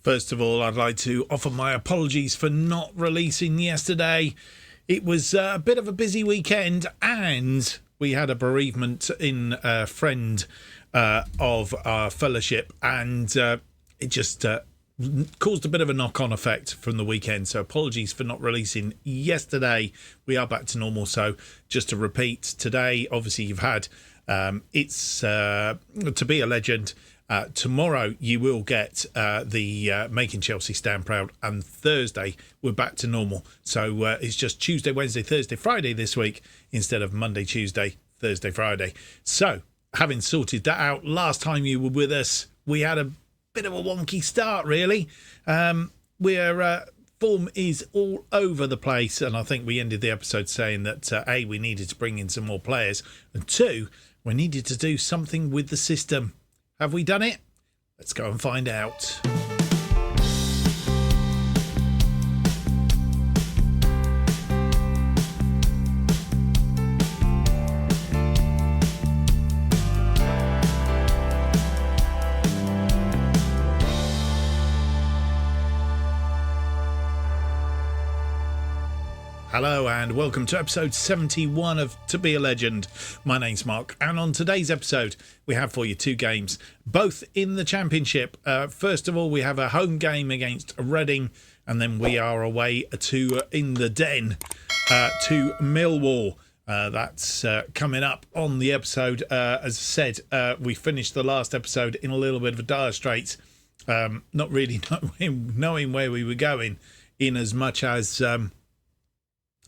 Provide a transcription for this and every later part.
First of all, I'd like to offer my apologies for not releasing yesterday. It was a bit of a busy weekend and we had a bereavement in a friend of our fellowship, and it just caused a bit of a knock-on effect from the weekend. So apologies for not releasing yesterday. We are back to normal. So just to repeat, today, obviously you've had it's To Be a Legend. Tomorrow you will get the Making Chelsea Stand Proud, and Thursday we're back to normal. So it's just Tuesday, Wednesday, Thursday, Friday this week instead of Monday, Tuesday, Thursday, Friday. So having sorted that out, last time you were with us, we had a bit of a wonky start, really. Form is all over the place, and I think we ended the episode saying that A, we needed to bring in some more players, and 2, we needed to do something with the system. Have we done it? Let's go and find out. Hello and welcome to episode 71 of To Be a Legend. My name's Mark, and on today's episode we have for you 2 games, both in the Championship. First of all, we have a home game against Reading, and then we are away to In the Den to Millwall. That's coming up on the episode. As I said, we finished the last episode in a little bit of a dire straits, not really knowing where we were going, in as much as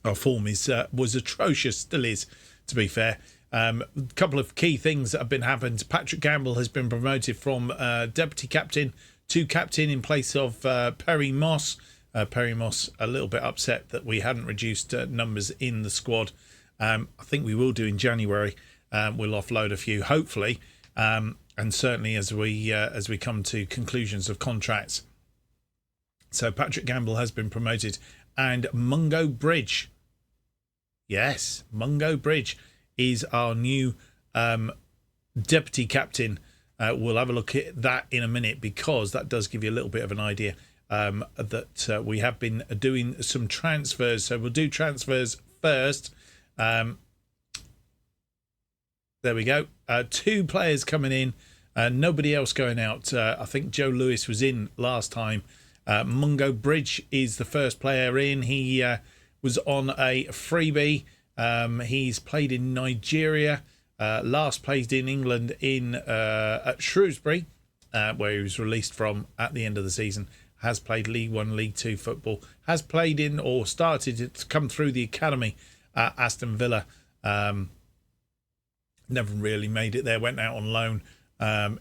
our form was atrocious, still is, to be fair. A couple of key things that have been happened. Patrick Gamble has been promoted from deputy captain to captain in place of Perry Moss. Perry Moss a little bit upset that we hadn't reduced numbers in the squad. I think we will do in January. We'll offload a few, hopefully, and certainly as we come to conclusions of contracts. So Patrick Gamble has been promoted. And Mungo Bridge, yes, Mungo Bridge is our new deputy captain. We'll have a look at that in a minute, because that does give you a little bit of an idea that we have been doing some transfers. So we'll do transfers first. There we go. 2 players coming in, nobody else going out. I think Joe Lewis was in last time. Mungo Bridge is the first player in. He was on a freebie. He's played in Nigeria, last played in England at Shrewsbury, where he was released from at the end of the season. Has played League 1, League 2 football. Has played in, or started to come through the academy at Aston Villa. Never really made it there. Went out on loan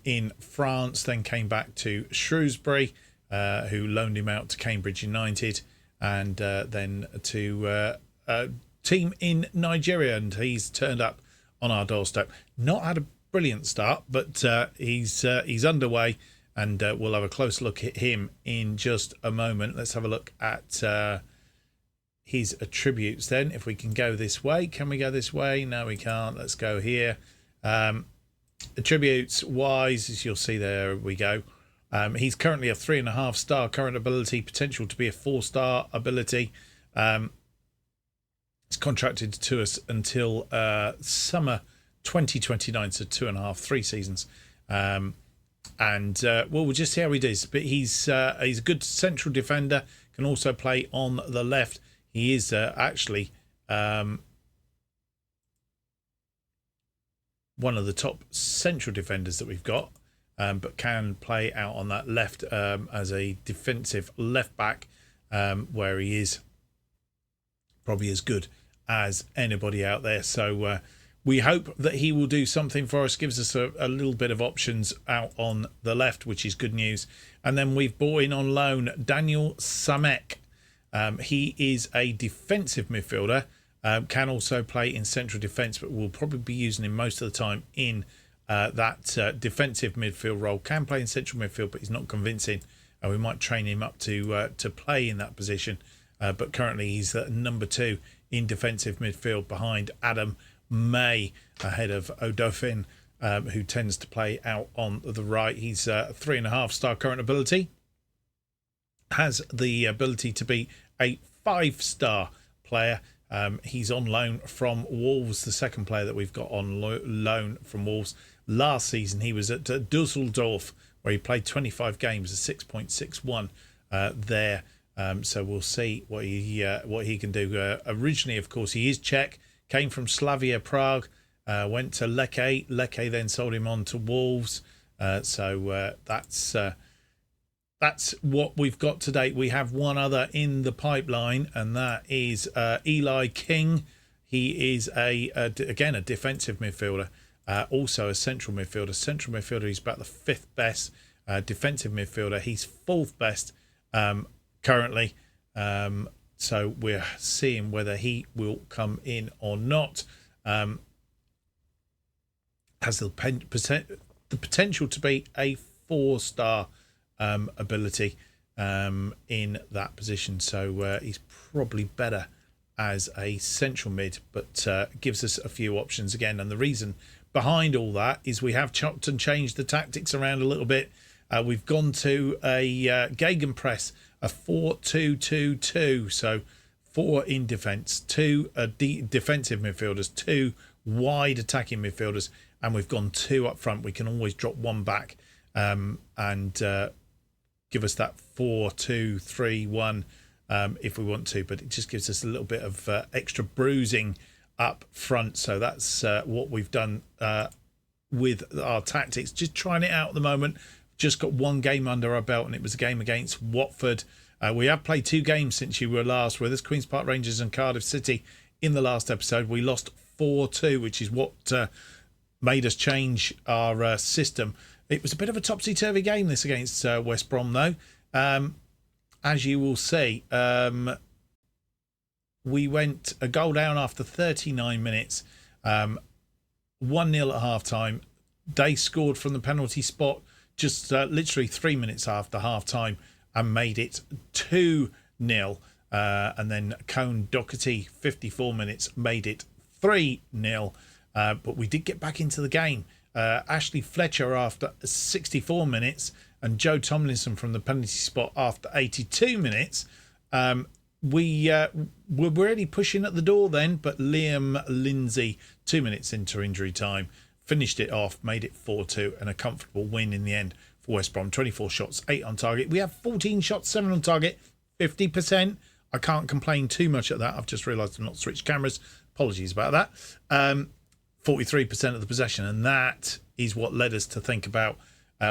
in France, then came back to Shrewsbury, who loaned him out to Cambridge United, and then to a team in Nigeria, and he's turned up on our doorstep. Not had a brilliant start, but he's underway, and we'll have a close look at him in just a moment. Let's have a look at his attributes then, if we can go this way. Can we go this way? No, we can't. Let's go here. Attributes wise, as you'll see, there we go. He's currently a 3.5 star current ability, potential to be a 4-star ability. It's contracted to us until summer 2029, so 2.5, 3 seasons. We'll just see how he does. But he's a good central defender, can also play on the left. He is actually one of the top central defenders that we've got. But can play out on that left as a defensive left back, where he is probably as good as anybody out there. So we hope that he will do something for us, gives us a little bit of options out on the left, which is good news. And then we've brought in on loan Daniel Samek. He is a defensive midfielder, can also play in central defence, but we'll probably be using him most of the time in that defensive midfield role. Can play in central midfield, but he's not convincing. We might train him up to play in that position. But currently he's number 2 in defensive midfield behind Adam May, ahead of Odofin, who tends to play out on the right. He's a 3.5 star current ability. has the ability to be a 5-star player. He's on loan from Wolves, the second player that we've got on loan from Wolves. Last season, he was at Dusseldorf, where he played 25 games, a 6.61 there. So we'll see what he can do. Originally, of course, he is Czech, came from Slavia Prague, went to Lecce. Lecce then sold him on to Wolves. So that's what we've got to date. We have one other in the pipeline, and that is Eli King. He is again a defensive midfielder, also a central midfielder. Central midfielder, he's about the 5th best. Defensive midfielder, he's 4th best currently. So we're seeing whether he will come in or not. Has the potential to be a 4-star ability in that position, so he's probably better as a central mid, but gives us a few options again. And the reason behind all that is we have chopped and changed the tactics around a little bit. We've gone to a gegenpress, a 4-2-2-2, so 4 in defence, 2 defensive midfielders, 2 wide attacking midfielders, and we've gone 2 up front. We can always drop 1 back and give us that 4-2-3-1 if we want to, but it just gives us a little bit of extra bruising up front. So that's what we've done with our tactics, just trying it out at the moment. Just got 1 game under our belt, and it was a game against Watford. We have played 2 games since you were last with us, Queen's Park Rangers and Cardiff City. In the last episode, we lost 4-2, which is what made us change our system. It was a bit of a topsy-turvy game, this, against West Brom, though. As you will see, we went a goal down after 39 minutes, 1-0 at half-time. They scored from the penalty spot just literally 3 minutes after half-time and made it 2-0. And then Cone Doherty, 54 minutes, made it 3-0. But we did get back into the game. Ashley Fletcher after 64 minutes and Joe Tomlinson from the penalty spot after 82 minutes. We were really pushing at the door then, but Liam Lindsay, 2 minutes into injury time, finished it off, made it 4-2, and a comfortable win in the end for West Brom. 24 shots, 8 on target. We have 14 shots, 7 on target, 50%. I can't complain too much at that. I've just realised I've not switched cameras. Apologies about that. 43% of the possession, and that is what led us to think about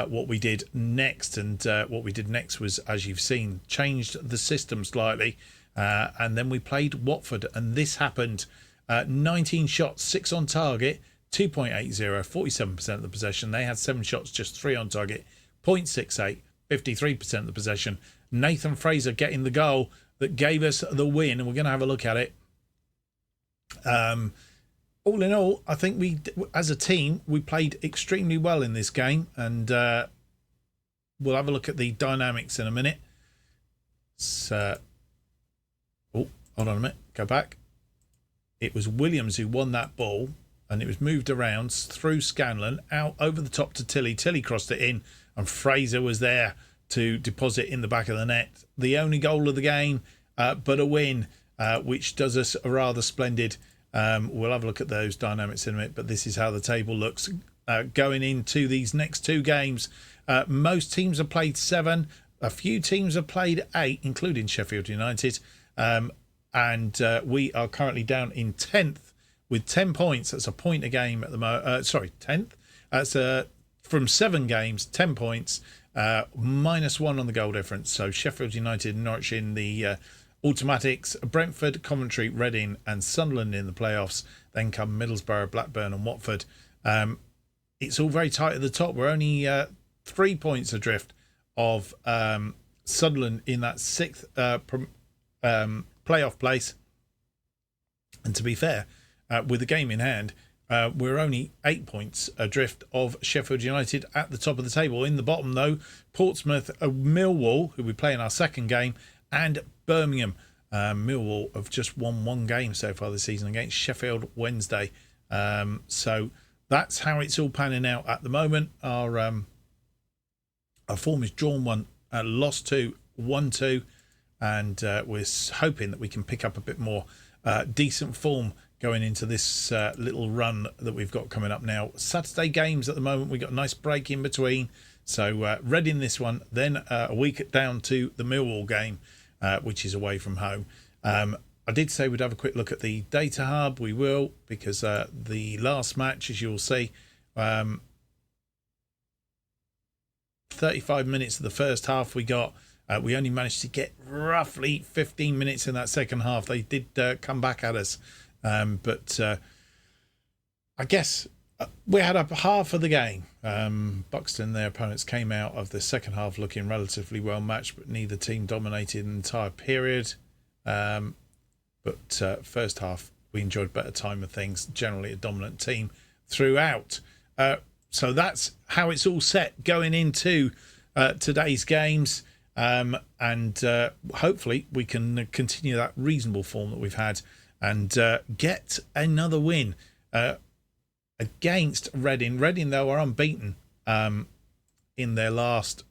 what we did next. And what we did next was, as you've seen, changed the system slightly, and then we played Watford, and this happened. 19 shots, 6 on target, 2.80, 47% of the possession. They had 7 shots, just 3 on target, 0.68, 53% of the possession. Nathan Fraser getting the goal that gave us the win, and we're going to have a look at it. All in all, I think we, as a team, we played extremely well in this game, and we'll have a look at the dynamics in a minute. So, hold on a minute, go back. It was Williams who won that ball, and it was moved around through Scanlon, out over the top to Tilly. Tilly crossed it in, and Fraser was there to deposit in the back of the net. The only goal of the game, but a win, which does us a rather splendid. We'll have a look at those dynamics in a minute, but this is how the table looks going into these next 2 games. Most teams have played 7. A few teams have played 8, including Sheffield United. And we are currently down in 10th with 10 points. That's a point a game at the moment. 10th. That's from 7 games, 10 points, -1 on the goal difference. So Sheffield United and Norwich in the automatics, Brentford, Coventry, Reading and Sunderland in the playoffs. Then come Middlesbrough, Blackburn and Watford. It's all very tight at the top. We're only 3 points adrift of Sunderland in that 6th playoff place. And to be fair, with the game in hand, we're only 8 points adrift of Sheffield United at the top of the table. In the bottom, though, Portsmouth, Millwall, who we play in our second game, and Birmingham. Millwall have just won 1 game so far this season against Sheffield Wednesday. So that's how it's all panning out at the moment. Our form is drawn 1, lost 2, 1-2, and we're hoping that we can pick up a bit more decent form going into this little run that we've got coming up now. Saturday games at the moment, we've got a nice break in between. So Reading this one, then a week down to the Millwall game, which is away from home. I did say we'd have a quick look at the data hub. We will, because the last match, as you'll see, 35 minutes of the first half we got. We only managed to get roughly 15 minutes in that second half. They did come back at us. But I guess we had a half of the game. Buxton, their opponents, came out of the second half looking relatively well matched, but neither team dominated the entire period. But first half, we enjoyed better time of things. Generally a dominant team throughout. So that's how it's all set going into today's games. And hopefully we can continue that reasonable form that we've had and get another win against Reading. Reading, though, are unbeaten in their last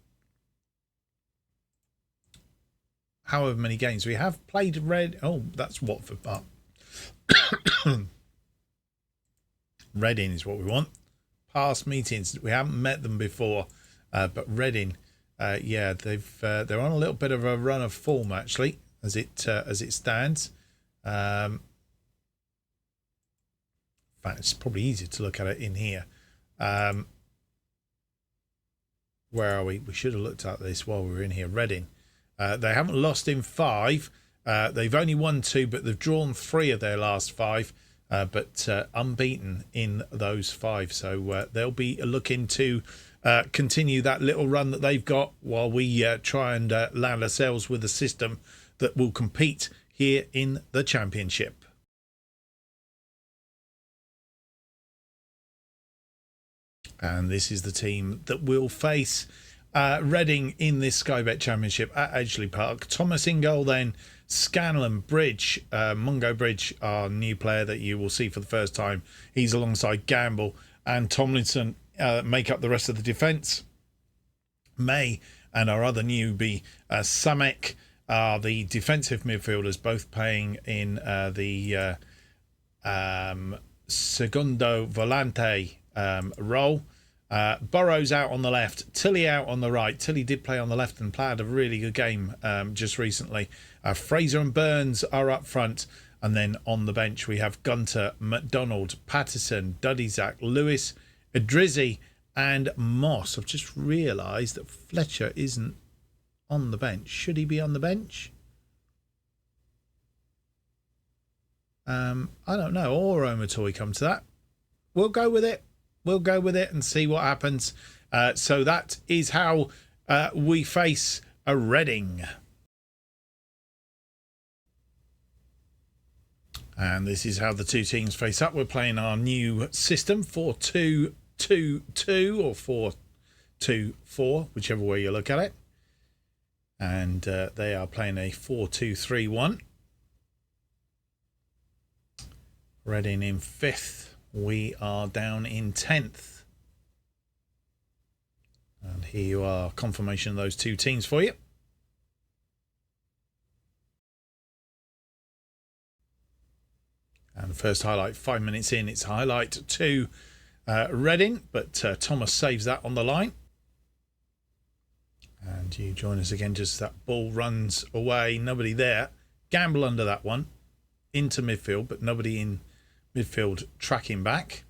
however many games. We have played that's Watford, but Reading is what we want. Past meetings, we haven't met them before, but Reading, they're on a little bit of a run of form actually, as it stands. In fact, it's probably easier to look at it in here. Where are we? We should have looked at this while we were in here. Reading, they haven't lost in 5. They've only won 2, but they've drawn 3 of their last 5. But unbeaten in those 5. So they'll be looking to continue that little run that they've got while we try and land ourselves with a system that will compete here in the Championship. And this is the team that will face Reading in this Sky Bet Championship at Edgeley Park. Thomas in goal then. Scanlon, Bridge, Mungo Bridge, our new player that you will see for the first time. He's alongside Gamble, and Tomlinson make up the rest of the defence. May and our other newbie, Samek, are the defensive midfielders, both playing in the Segundo Volante role. Burrows out on the left, Tilly out on the right. Tilly did play on the left and played a really good game just recently. Fraser and Burns are up front, and then on the bench we have Gunter, McDonald, Patterson, Dudizak, Lewis, Idrizzi and Moss. I've just realised that Fletcher isn't on the bench. Should he be on the bench? I don't know. Or Omatoy come to that. We'll go with it. We'll go with it and see what happens. So that is how we face a Reading. And this is how the two teams face up. We're playing our new system, 4-2-2-2 or 4-2-4, whichever way you look at it. And they are playing a 4-2-3-1. Reading in 5th. We are down in 10th. And here you are, confirmation of those two teams for you. And the first highlight, 5 minutes in, it's highlight to Reading, but Thomas saves that on the line. And you join us again, just that ball runs away, nobody there. Gamble under that one, into midfield, but nobody in midfield tracking back.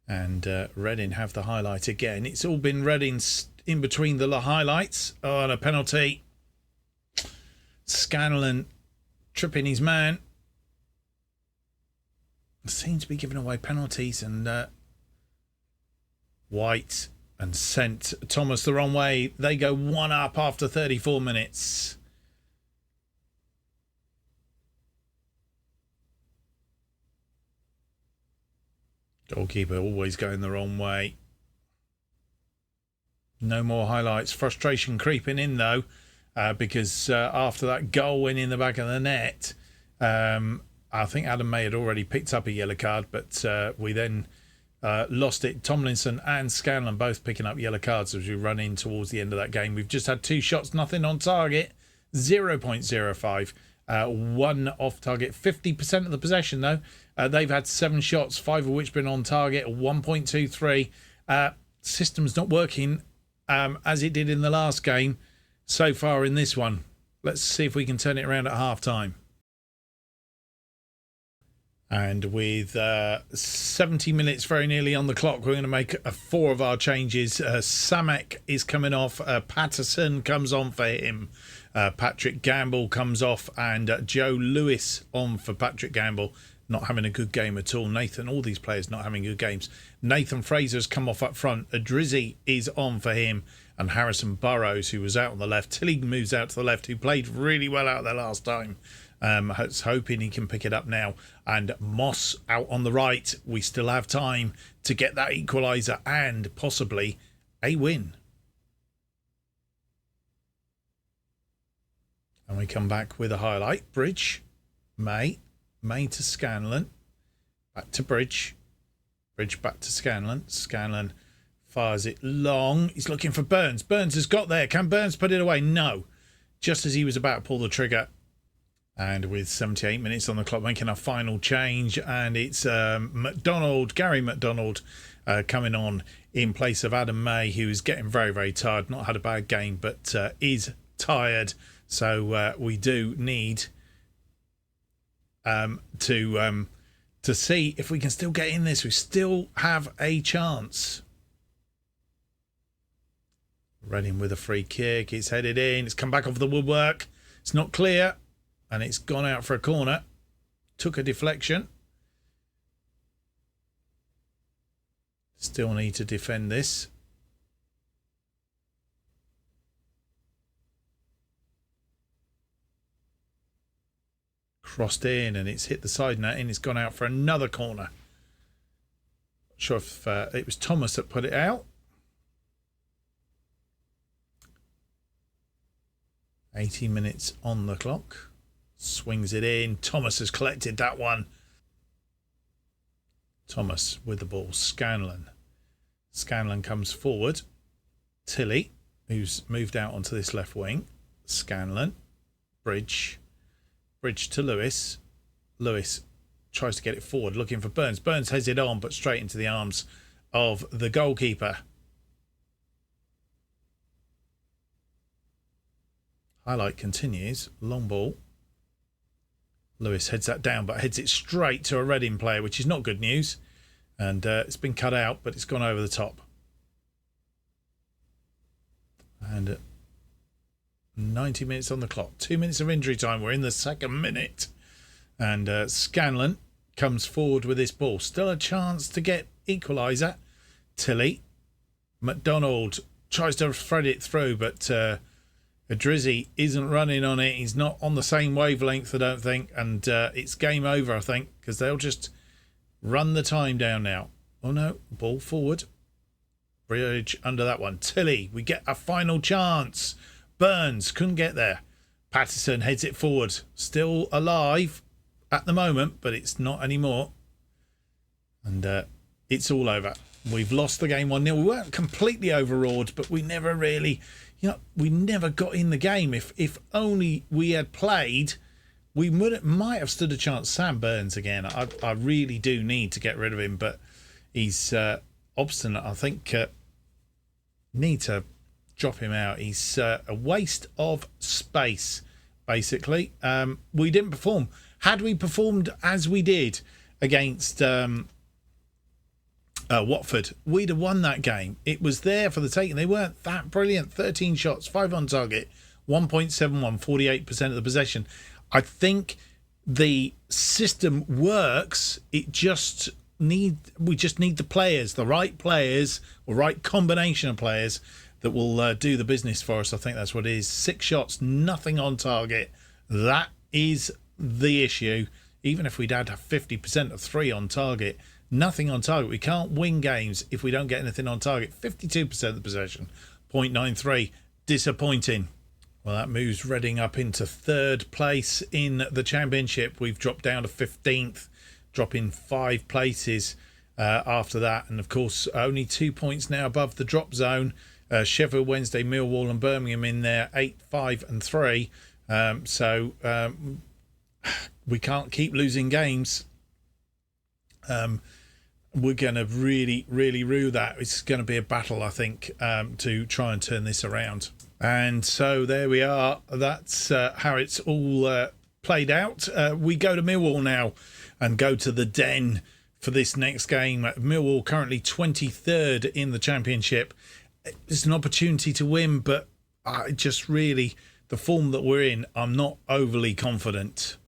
And Reading have the highlight again. It's all been Reading's in between the highlights. Oh, and a penalty. Scanlon tripping his man. Seems to be giving away penalties, and White and sent Thomas the wrong way. They go 1 up after 34 minutes. Goalkeeper always going the wrong way. No more highlights. Frustration creeping in though, because after that goal went in the back of the net, I think Adam May had already picked up a yellow card, but we then lost it. Tomlinson and Scanlon both picking up yellow cards as we run in towards the end of that game. We've just had 2 shots, nothing on target, 0.05. 1 off target, 50% of the possession though. They've had 7 shots, 5 of which been on target, 1.23. System's not working as it did in the last game so far in this one. Let's see if we can turn it around at half time. And with 70 minutes very nearly on the clock, we're going to make 4 of our changes. Samek is coming off. Patterson comes on for him. Patrick Gamble comes off. And Joe Lewis on for Patrick Gamble. Not having a good game at all. Nathan, all these players not having good games. Nathan Fraser's come off up front. Adrizzi is on for him. And Harrison Burrows, who was out on the left. Tilly moves out to the left, who played really well out there last time. Hoping he can pick it up now. And Moss out on the right. We still have time to get that equaliser and possibly a win. And we come back with a highlight. Bridge, May to Scanlon, back to Bridge, Bridge back to Scanlon. Scanlon fires it long. He's looking for Burns. Burns has got there. Can Burns put it away? No. Just as he was about to pull the trigger. And with 78 minutes on the clock, making a final change. And it's Gary McDonald coming on in place of Adam May, who is getting very, very tired. Not had a bad game, but is tired. So we do need to see if we can still get in this. We still have a chance. Reading with a free kick. It's headed in. It's come back off the woodwork. It's not clear. And it's gone out for a corner. Took a deflection. Still need to defend this. Crossed in and it's hit the side net and it's gone out for another corner. Not sure if it was Thomas that put it out. 80 minutes on the clock. Swings it in. Thomas has collected that one. Thomas with the ball. Scanlon. Scanlon comes forward. Tilly, who's moved out onto this left wing. Scanlon. Bridge. Bridge to Lewis. Lewis tries to get it forward, looking for Burns. Burns heads it on, but straight into the arms of the goalkeeper. Highlight continues. Long ball. Lewis heads that down, but heads it straight to a Reading player, which is not good news. And it's been cut out, but it's gone over the top. And 90 minutes on the clock. 2 minutes of injury time. We're in the second minute. And Scanlon comes forward with this ball. Still a chance to get equaliser. Tilly. McDonald tries to thread it through, but Adrizzi isn't running on it. He's not on the same wavelength, I don't think. And it's game over, I think, because they'll just run the time down now. Oh, no. Ball forward. Bridge under that one. Tilly, we get a final chance. Burns couldn't get there. Patterson heads it forward. Still alive at the moment, but it's not anymore. And it's all over. We've lost the game 1-0. We weren't completely overawed, but we never really... we never got in the game. If only we had played, we might have stood a chance. Sam Burns again. I really do need to get rid of him, but he's obstinate. I think need to drop him out. He's a waste of space, basically. We didn't perform. Had we performed as we did against Watford, we'd have won that game. It was there for the taking. They weren't that brilliant. 13 shots, 5 on target, 1.71, 48% of the possession. I think the system works. We just need the players, the right players, or right combination of players that will do the business for us. I think that's what it is. 6 shots, nothing on target. That is the issue. Even if we'd had 50% of 3 on target, nothing on target. We can't win games if we don't get anything on target. 52% of the possession, 0.93. Disappointing. Well, that moves Reading up into 3rd place in the Championship. We've dropped down to 15th, dropping 5 places. after that. And of course, only 2 points now above the drop zone. Sheffield Wednesday, Millwall and Birmingham in there, 8, 5 and 3. We can't keep losing games. We're going to really, really rue that. It's going to be a battle, I think, to try and turn this around. And so there we are. That's how it's all played out. We go to Millwall now and go to the Den for this next game. Millwall currently 23rd in the Championship. It's an opportunity to win, but I just really, the form that we're in, I'm not overly confident.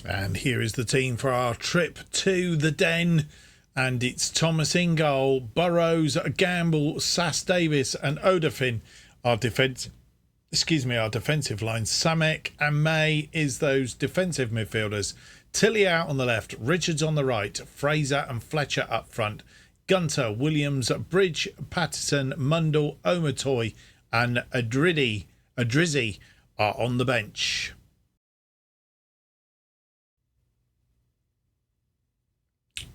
And here is the team for our trip to the Den. And it's Thomas in goal, Burrows, Gamble, Sass Davis and Odafin. Our defensive line. Samek and May is those defensive midfielders. Tilly out on the left, Richards on the right, Fraser and Fletcher up front. Gunter, Williams, Bridge, Patterson, Mundell, Omatoy and Adrizzi are on the bench.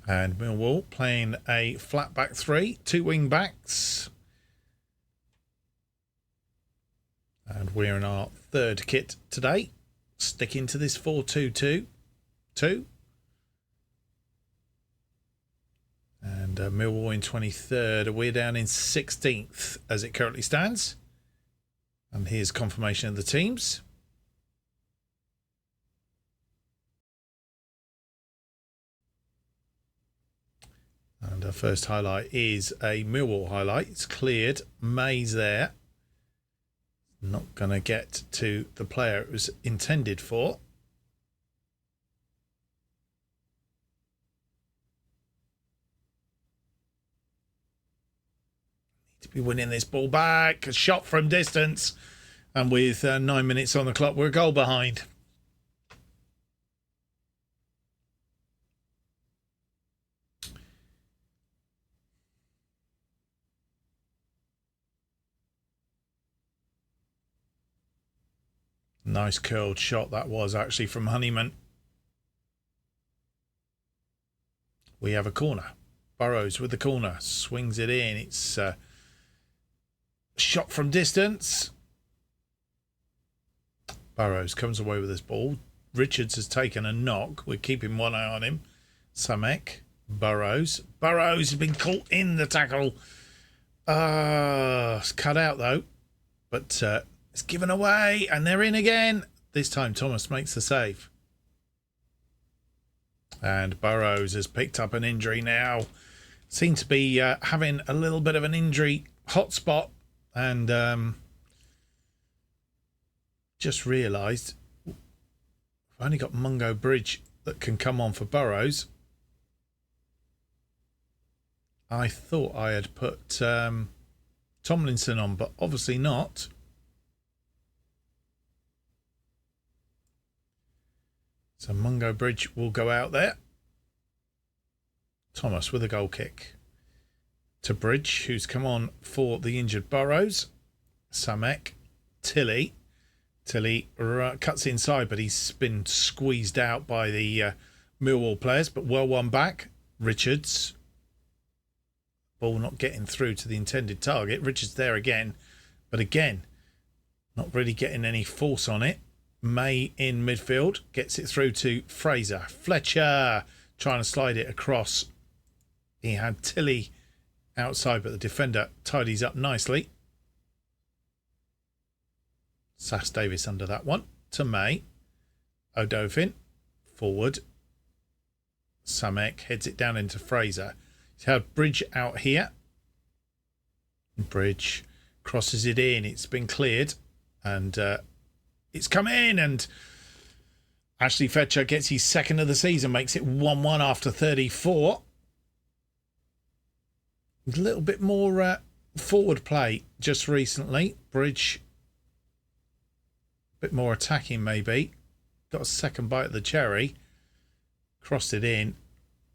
And Millwall playing a flat back three, 2 wing backs. And we're in our third kit today, sticking to this 4-2-2. And Millwall in 23rd. We're down in 16th as it currently stands. And here's confirmation of the teams. And our first highlight is a Millwall highlight. It's cleared. May's there. Not going to get to the player it was intended for. Need to be winning this ball back. A shot from distance. And with 9 minutes on the clock, we're a goal behind. Nice curled shot that was actually from Honeyman. We have a corner. Burrows with the corner. Swings it in. It's shot from distance. Burrows comes away with this ball. Richards has taken a knock. We're keeping one eye on him. Samek. Burrows. Burrows has been caught in the tackle. It's cut out though. But it's given away and they're in again. This time Thomas makes the save. And Burrows has picked up an injury now. Seem to be having a little bit of an injury hotspot. And just realised I've only got Mungo Bridge that can come on for Burrows. I thought I had put Tomlinson on, but obviously not. So Mungo Bridge will go out there. Thomas with a goal kick to Bridge, who's come on for the injured Burrows. Samek, Tilly cuts inside, but he's been squeezed out by the Millwall players, but well won back. Richards. Ball not getting through to the intended target. Richards there again, but again, not really getting any force on it. May in midfield gets it through to Fraser. Fletcher trying to slide it across. He had Tilly outside, but the defender tidies up nicely. Sass Davis under that one to May. Odofin forward. Samek heads it down into Fraser. He's had Bridge out here. Bridge crosses it in. It's been cleared and it's come in, and Ashley Fletcher gets his second of the season, makes it 1-1 after 34. A little bit more forward play just recently. Bridge, a bit more attacking maybe. Got a second bite of the cherry. Crossed it in,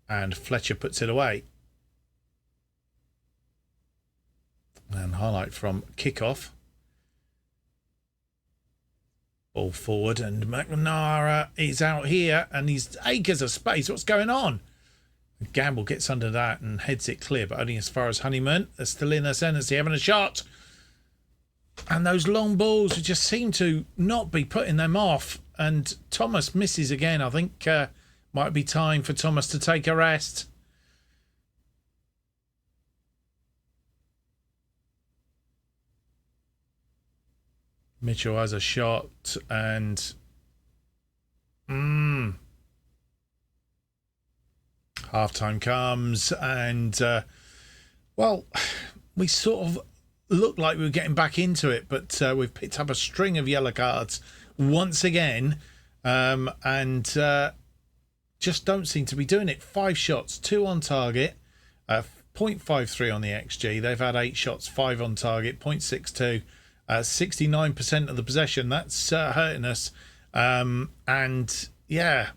and Fletcher puts it away. And highlight from kickoff. Ball forward, and McNara is out here, and he's acres of space. What's going on? Gamble gets under that and heads it clear, but only as far as Honeyman. They're still in ascendancy, having a shot. And those long balls just seem to not be putting them off. And Thomas misses again. I think might be time for Thomas to take a rest. Mitchell has a shot, and half-time comes, and well, we sort of looked like we were getting back into it, but we've picked up a string of yellow cards once again, and just don't seem to be doing it. 5 shots, 2 on target, 0.53 on the XG. They've had 8 shots, 5 on target, 0.62. 69% of the possession. That's hurting us. And yeah,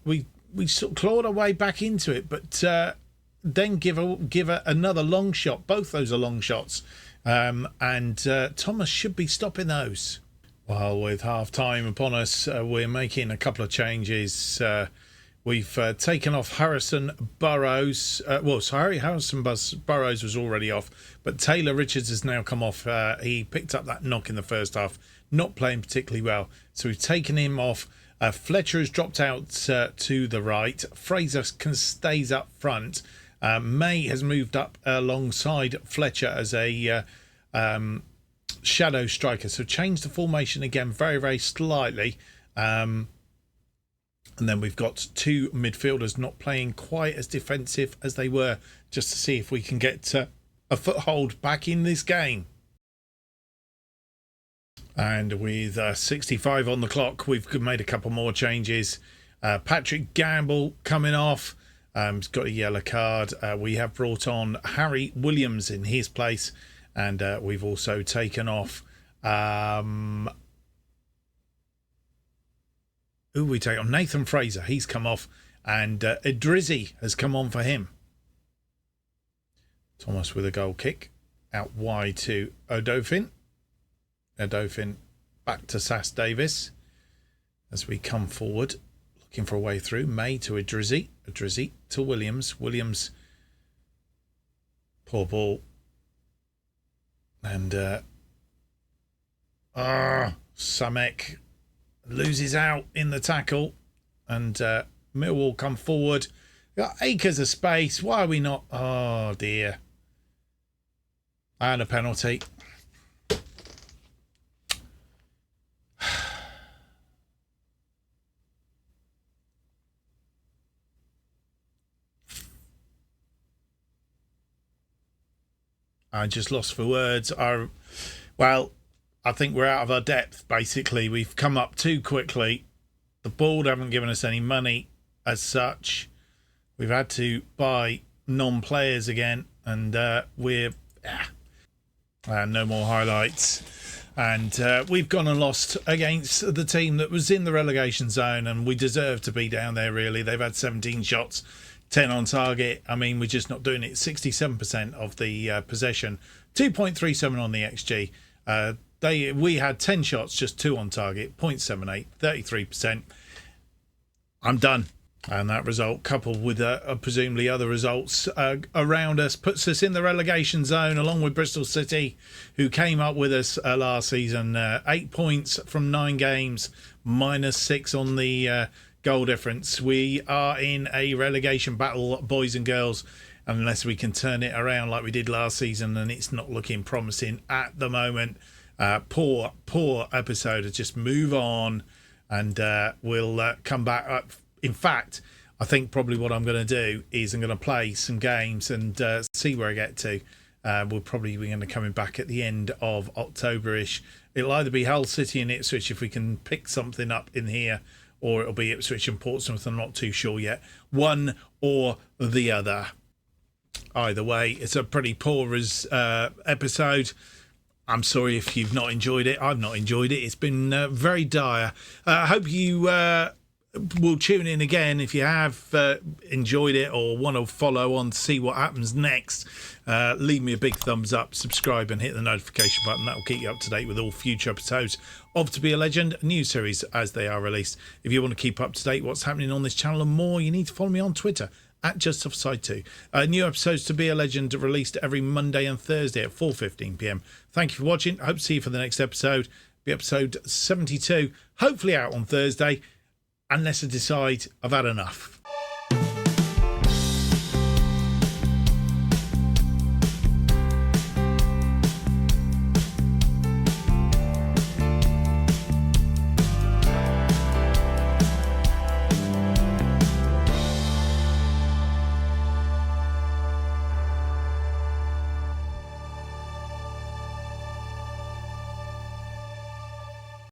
we sort of clawed our way back into it, but then give another long shot. Both those are long shots, and Thomas should be stopping those. Well, with half time upon us, we're making a couple of changes. We've taken off Harrison Burrows. Harrison Burrows was already off, but Taylor Richards has now come off. He picked up that knock in the first half, not playing particularly well. So we've taken him off. Fletcher has dropped out to the right. Fraser stays up front. May has moved up alongside Fletcher as a shadow striker. So changed the formation again very, very slightly. And then we've got 2 midfielders not playing quite as defensive as they were, just to see if we can get a foothold back in this game. And with 65 on the clock, we've made a couple more changes. Patrick Gamble coming off. He's got a yellow card. We have brought on Harry Williams in his place. And we've also taken off... we take on Nathan Fraser. He's come off, and Idrizzi has come on for him. Thomas with a goal kick out wide to Odofin. Odofin back to Sass Davis as we come forward, looking for a way through. May to Idrizzi. Idrizzi to Williams. Williams, poor ball, and Samek loses out in the tackle, and Millwall come forward. We've got acres of space. Why are we not? Oh dear. And a penalty. I just lost for words. I think we're out of our depth, basically. We've come up too quickly. The board haven't given us any money as such. We've had to buy non-players again, and we're... no more highlights. And we've gone and lost against the team that was in the relegation zone, and we deserve to be down there, really. They've had 17 shots, 10 on target. I mean, we're just not doing it. 67% of the possession, 2.37 on the XG. We had 10 shots, just 2 on target, 0.78, 33%. I'm done. And that result, coupled with presumably other results around us, puts us in the relegation zone, along with Bristol City, who came up with us last season. 8 points from 9 games, -6 on the goal difference. We are in a relegation battle, boys and girls, unless we can turn it around like we did last season, and it's not looking promising at the moment. Poor episode. Just move on, and we'll come back up. In fact, I think probably what I'm going to do is I'm going to play some games and see where I get to. We'll probably be going to coming back at the end of October-ish. It'll either be Hull City and Ipswich if we can pick something up in here, or it'll be Ipswich and Portsmouth. I'm not too sure yet. One or the other. Either way, it's a pretty poor episode. I'm sorry if you've not enjoyed it. I've not enjoyed it. It's been very dire. I hope you will tune in again if you have enjoyed it or want to follow on to see what happens next. Leave me a big thumbs up, subscribe and hit the notification button. That will keep you up to date with all future episodes of To Be a Legend, a new series as they are released. If you want to keep up to date what's happening on this channel and more, you need to follow me on Twitter at JustOffsideToo. New episodes To Be a Legend are released every Monday and Thursday at 4:15 p.m. Thank you for watching. I hope to see you for the next episode. Be episode 72, hopefully out on Thursday, unless I decide I've had enough.